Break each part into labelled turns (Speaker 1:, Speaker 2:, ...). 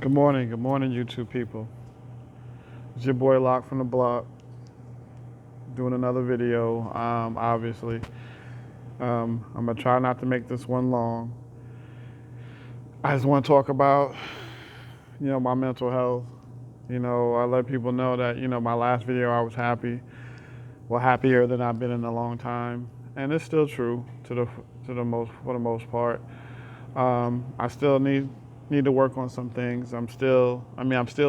Speaker 1: Good morning, YouTube people. It's your boy Lock from the block, doing another video. Obviously, I'm gonna try not to make this one long. I just want to talk about, my mental health. I let people know that, my last video I was happy, well, happier than I've been in a long time, and it's still true for the most part. I still need to work on some things. I'm still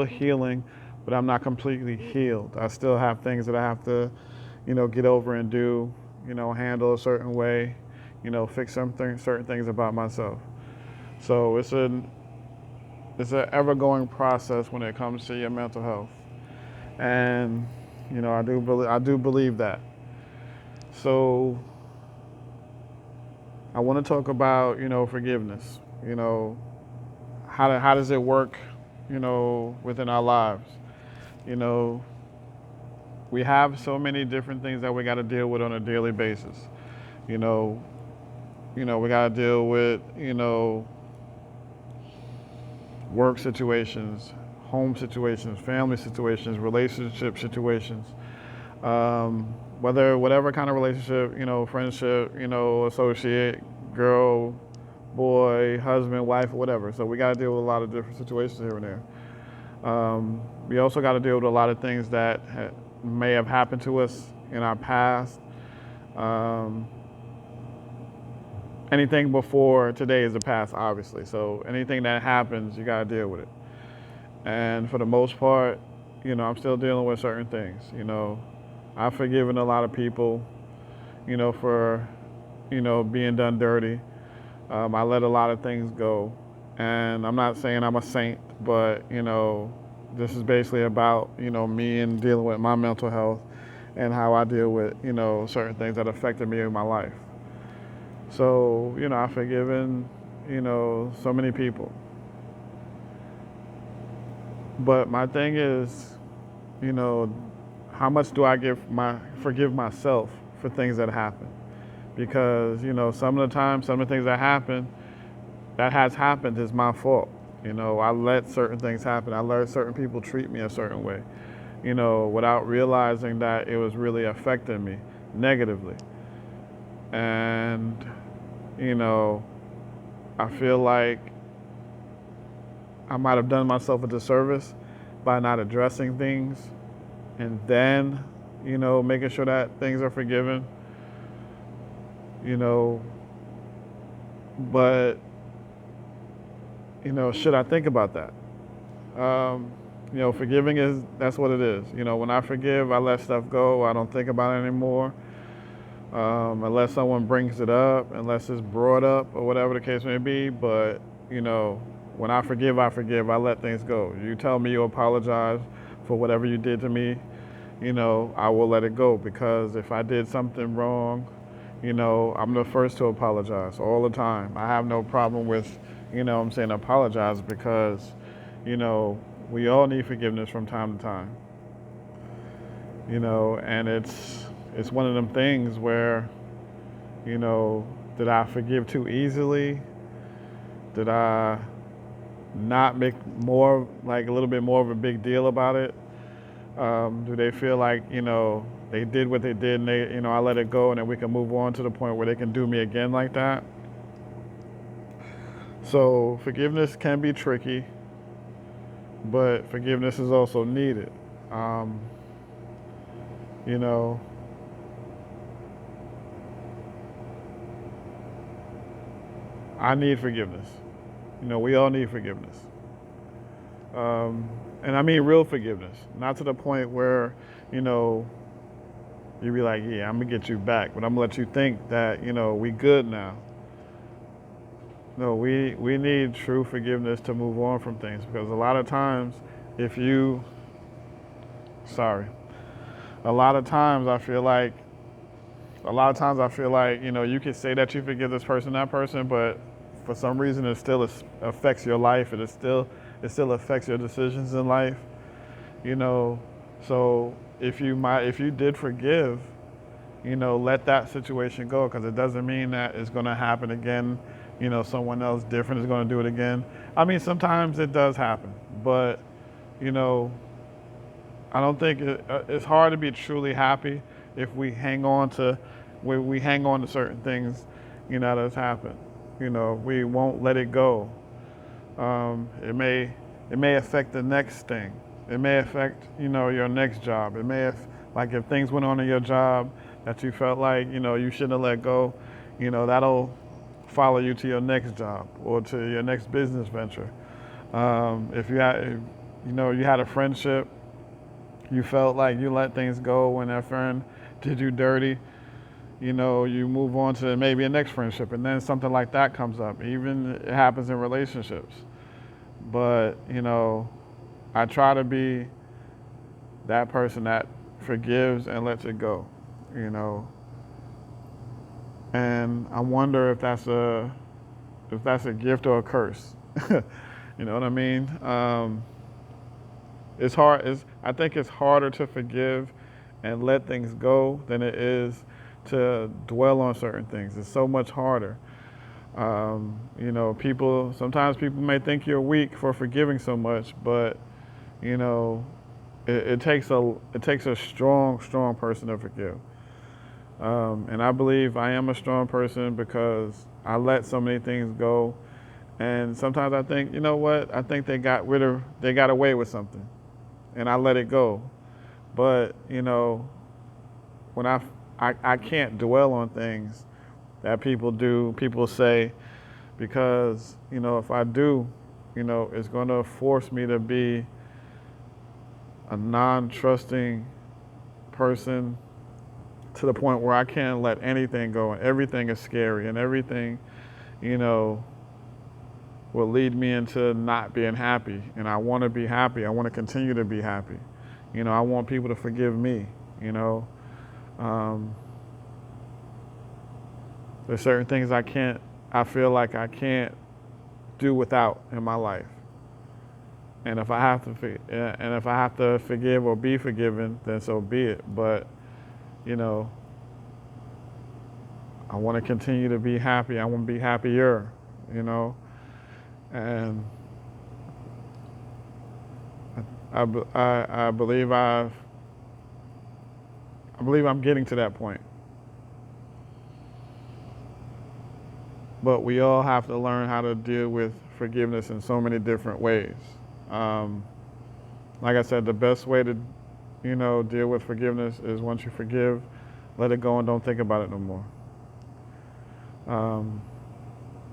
Speaker 1: healing, but I'm not completely healed. I still have things that I have to, get over and do, handle a certain way, fix certain things about myself. So it's an ever-going process when it comes to your mental health, and I do believe that. So I want to talk about forgiveness. How does it work, within our lives? You know, we have so many different things that we got to deal with on a daily basis. You know, we got to deal with work situations, home situations, family situations, relationship situations. Whatever kind of relationship, friendship, associate, girl, boy, husband, wife, whatever. So we got to deal with a lot of different situations here and there. We also got to deal with a lot of things that may have happened to us in our past. Um, Anything before today is the past, obviously. So anything that happens, you got to deal with it. And for the most part, I'm still dealing with certain things. I've forgiven a lot of people, for, being done dirty. I let a lot of things go. And I'm not saying I'm a saint, but, this is basically about, me and dealing with my mental health and how I deal with, certain things that affected me in my life. So, I've forgiven, so many people. But my thing is, you know, how much do I forgive myself for things that happen? Because, some of the time, some of the things that has happened is my fault. I let certain things happen. I let certain people treat me a certain way, without realizing that it was really affecting me negatively. And, you know, I feel like I might have done myself a disservice by not addressing things and then, making sure that things are forgiven, you know, but, should I think about that? Forgiving that's what it is. When I forgive, I let stuff go. I don't think about it anymore. Unless someone brings it up, unless it's brought up or whatever the case may be. But, when I forgive, I forgive. I let things go. You tell me you apologize for whatever you did to me, I will let it go, because if I did something wrong, I'm the first to apologize all the time. I have no problem with, I'm saying apologize, because, we all need forgiveness from time to time. And it's one of them things where, did I forgive too easily? Did I not make more, like a little bit more of a big deal about it? Do they feel like, they did what they did and they, I let it go, and then we can move on to the point where they can do me again like that? So forgiveness can be tricky, but forgiveness is also needed. Um, you know, I need forgiveness. We all need forgiveness. Um, and I mean real forgiveness, not to the point where, you know, you be like, yeah, I'm gonna get you back, but I'm gonna let you think that, we good now. No, we need true forgiveness to move on from things, because a lot of times, if you, sorry, a lot of times I feel like, you can say that you forgive this person, that person, but for some reason it still affects your life, and it still affects your decisions in life, you know. So if you did forgive, let that situation go, because it doesn't mean that it's going to happen again, someone else different is going to do it again. I mean, sometimes it does happen, but you know, I don't think it's hard to be truly happy if we hang on to certain things, that's happened. We won't let it go. It may affect the next thing. It may affect your next job. It may have, like, if things went on in your job that you felt like you shouldn't have let go, that'll follow you to your next job or to your next business venture. If you had a friendship, you felt like you let things go when that friend did you dirty, you move on to maybe a next friendship, and then something like that comes up. Even it happens in relationships. But, I try to be that person that forgives and lets it go, And I wonder if that's a gift or a curse. You know what I mean? It's hard. I think it's harder to forgive and let things go than it is to dwell on certain things. It's so much harder. Sometimes people may think you're weak for forgiving so much, but it takes a strong person to forgive. And I believe I am a strong person because I let so many things go. And sometimes I think, you know what? I think they got away with something, and I let it go. But when I can't dwell on things that people say, because if I do, it's going to force me to be a non-trusting person to the point where I can't let anything go, and everything is scary, and everything will lead me into not being happy. And I want to be happy. I want to continue to be happy. I want people to forgive me. There's certain things I feel like I can't do without in my life. And if I have to forgive or be forgiven, then so be it. But I want to continue to be happy. I want to be happier. And I believe I'm getting to that point. But we all have to learn how to deal with forgiveness in so many different ways. Like I said, the best way to, deal with forgiveness is once you forgive, let it go and don't think about it no more.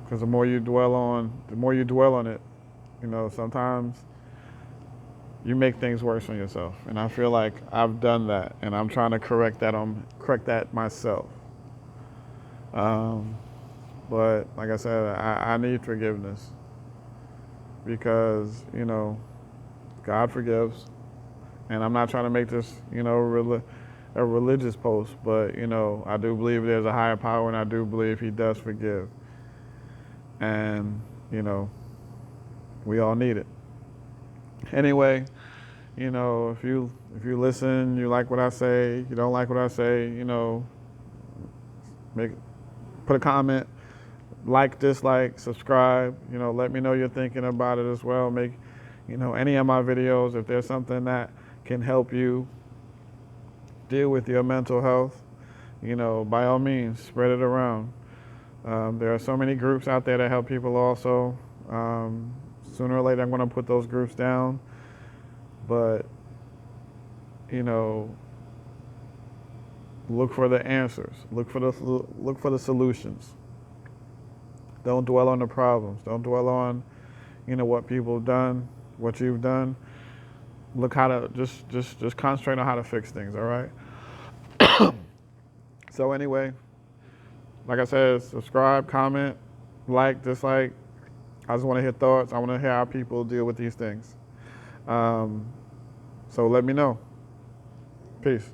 Speaker 1: Because the more you dwell on it, sometimes you make things worse on yourself. And I feel like I've done that, and I'm trying to correct that myself. But like I said, I need forgiveness because, God forgives. And I'm not trying to make this, a religious post, but, I do believe there's a higher power, and I do believe he does forgive. And, we all need it. Anyway, if you listen, you like what I say, you don't like what I say, put a comment, like, dislike, subscribe, let me know you're thinking about it as well. Make, any of my videos, if there's something that can help you deal with your mental health, by all means, spread it around. There are so many groups out there that help people also. Sooner or later, I'm going to put those groups down. But, look for the answers. Look for the solutions. Don't dwell on the problems. Don't dwell on, what people have done, what you've done. Look how to just concentrate on how to fix things. All right. So anyway, like I said, subscribe, comment, like, dislike. I just want to hear thoughts. I want to hear how people deal with these things. So let me know. Peace.